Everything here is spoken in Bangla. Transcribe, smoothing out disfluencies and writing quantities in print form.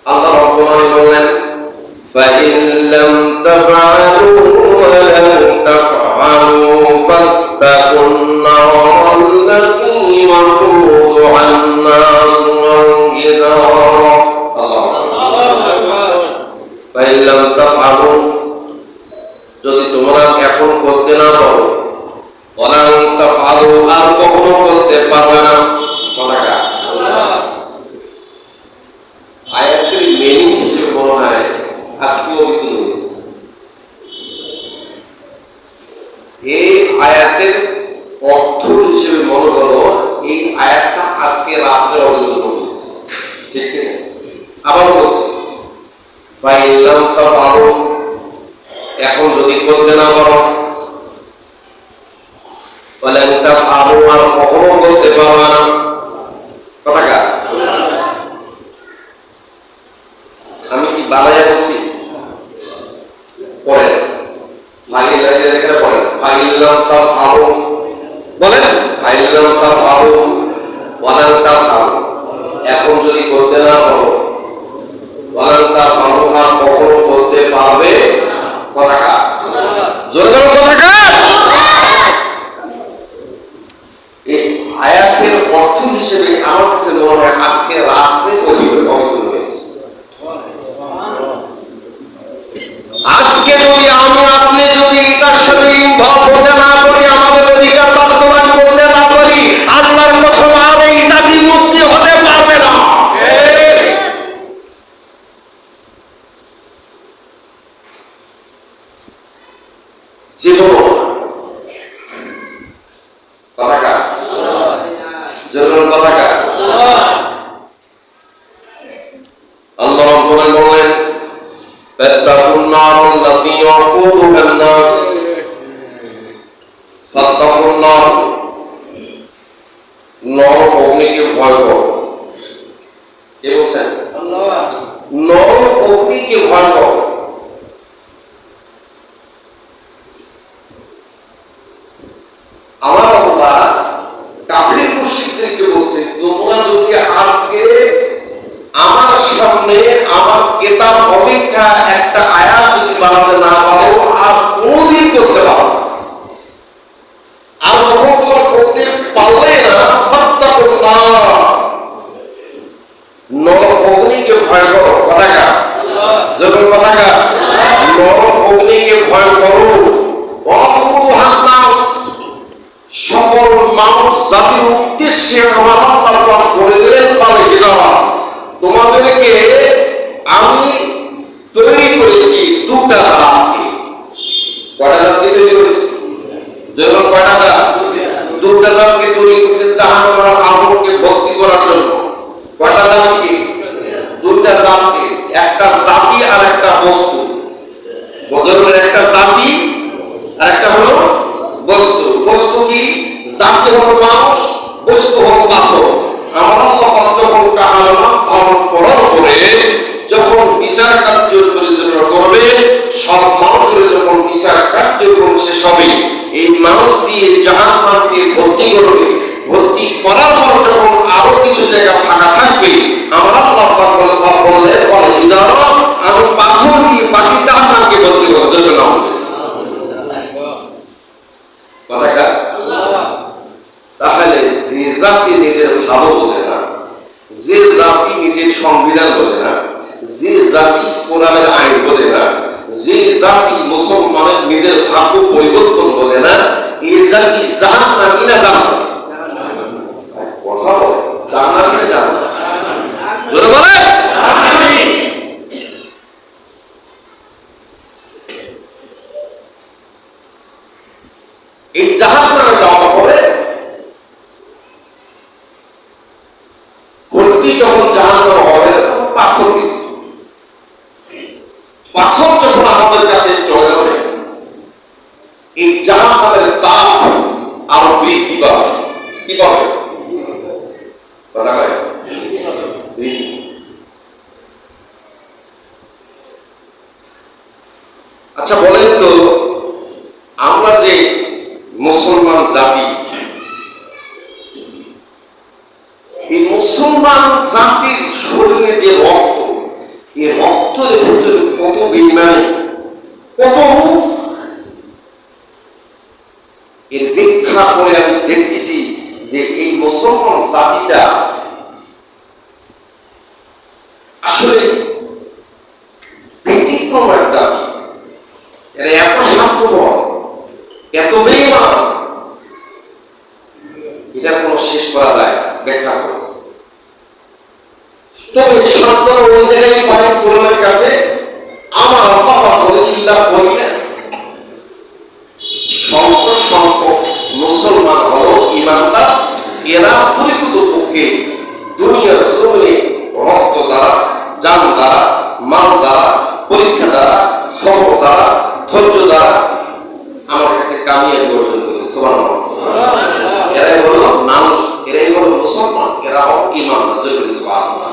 আল্লাহ রাব্বুল আলামিন বলেন فَإِن لَّمْ تَفْعَلُوا وَلَن تَفْعَلُوا فَاتَّقُوا النَّارَ الَّتِي وَقُودُهَا النَّاسُ وَالْحِجَارَةُ فَإِن لَّمْ تَفْعَلُوا যদি তোমরা এখন করতে না পারো ওয়ালান তাফআলু আর কখনো করতে পারবে না সাদাকা আয়াতের মিনিং হিসেবে বলা হয় আজকে অভিজ্ঞ হয়েছে এই আয়াতের অর্থ হিসেবে মনে হলো এই আয়াতটা আজকে রাত্রে অভিজ্ঞ হয়েছে ঠিক আছে আবার বলছি ফাইলাম তাফআলু এখন যদি করতে না পারো ওয়ালান তাফআলু আর কখনো করতে পারবে না কথাটা আমি কি বানায়া বলছি পড়েন ফাইলাম এখানে পড়েন ফাইলাম তাফআলু বলেন ফাইলাম তাফআলু ওয়ালান তাফআলু এখন যদি করতে না পারো ওয়ালান তাফআলু আর কখনো করতে পারবে কথাটা জোরে বলো কথাটা এই আয়াতের অর্থ হিসেবে আমার কাছে মনে হয় আজকে রাত্রে অভিজ্ঞ হয়েছে আজকে যদি আমি আপনি যদি এটার সাথে ইনভলভ হতে না পারি আমাদের অধিকার বাস্তবায়ন করতে না পারি আল্লাহর কসম আর এই জাতি মুক্তি হতে পারবে না জীবন কথাটা জরুর কথাটা আল্লাহ রাব্বুল আলামিন বলেন ফাত্তাকুন নারুল লাতী ওয়াকুদুহা আন-নাস ফাত্তাকুন নার নরক অগ্নিকে ভয় করো কে বলছেন আল্লাহ নরক অগ্নিকে ভয় করো আমার আল্লাহ কাফির মুশরিকদেরকে বলছে তোমরা যদি আজকে আমার সামনে আমার কিতাব অপেক্ষা একটা আয়াত যদি বানাতে না পারো আর কোনদিন করতে পারো আর যখন তোমরা করতে পারলে না ফাত্তাকুন নার নরক অগ্নিকে ভয় করো কথাটা যখন কথাটা নরক অগ্নিকে ভয় করো ওয়াকুদুহান নাস সকল মানুষ জাতির উদ্দেশ্যে আমার আল্লাহ করে দিলেন তাহলে হিজারা তোমাদেরকে আমি তৈরি করেছি দুটা জাতি কয়টা জাতি তৈরি করেছি যেমন কয়টা জাতি দুটা জাতিকে তৈরি করেছে জাহান্নামের আগুনকে ভর্তি করার জন্য কয়টা জাতি দুটা জাতি একটা জাতি আর একটা বস্তু বদলের একটা জাতি আর একটা হলো বস্তু বস্তু কি জাতি হলো মানুষ বস্তু হলো পাথর আমার আল্লাহ যখন কাহালাম পালন করার পরে যখন বিচার কার্য পরিচালনা করবে সব মানুষের যখন বিচার কার্যক্রম শেষ হবে এই মানুষ দিয়ে জাহান্নামকে ভর্তি করবে ভর্তি করার পর যখন আরো কিছু জায়গা ফাঁকা থাকবে আমার আল্লাহ বললেন আমি পাথর দিয়ে বাকি জাহান্নামকে ভর্তি করার জন্য না হবে তাহলে যে জাতি নিজের ভালো বোঝে না যে জাতি নিজের সংবিধান বোঝে না যে জাতি কোরআনের আইন বোঝে না যে জাতি মুসলমানের নিজের ভাগ্য পরিবর্তন বোঝে না এই জাতি জাহান্নামী না জান্নাত কথা বলে জান্নাত না জান্নাত জোরে বলে এই জাহান্নামে যাওয়ার পরে ভর্তি যখন জাহান্নামে হবে তখন পাথর দিবে পাথর যখন আমাদের কাছে চলে যাবে এই জাহান্নামের তাপ আরো বৃদ্ধি পাবে কি পাবে কথা কয় আচ্ছা বলেন তো আমরা যে মুসলমান জাতি এই মুসলমান জাতির শরীরে যে রক্ত বেঈমানি, কত রূপ। এর ব্যাখ্যা করে আমি দেখতেছি যে এই মুসলমান জাতিটা আসলে ব্যতিক্রম এক জাতি। এরা এত স্বার্থপর, এত বেঈমান, এটা কোনো শেষ করা যায় না, ব্যাখ্যা করে। তবে সান্ত্বনা ওই জায়গায় পানি কোরআনের কাছে আমার বাবা বলে ইল্লাহ বললে সংখ্যক মুসলমান হলো ইমানদার, এরা পরিপূর্ণ পক্ষে দুনিয়ার জমিনে রক্ত দ্বারা, জান দ্বারা, মাল দ্বারা, পরীক্ষা দ্বারা, সবর দ্বারা, ধৈর্য দ্বারা আমার কাছে কামিয়াবি অর্জন করবে। সুবহানাল্লাহ। এরাই হলো মানুষ, এরাই হলো মুসলমান, এরা হলো ইমানদার। জয় বলি সুবহানাল্লাহ।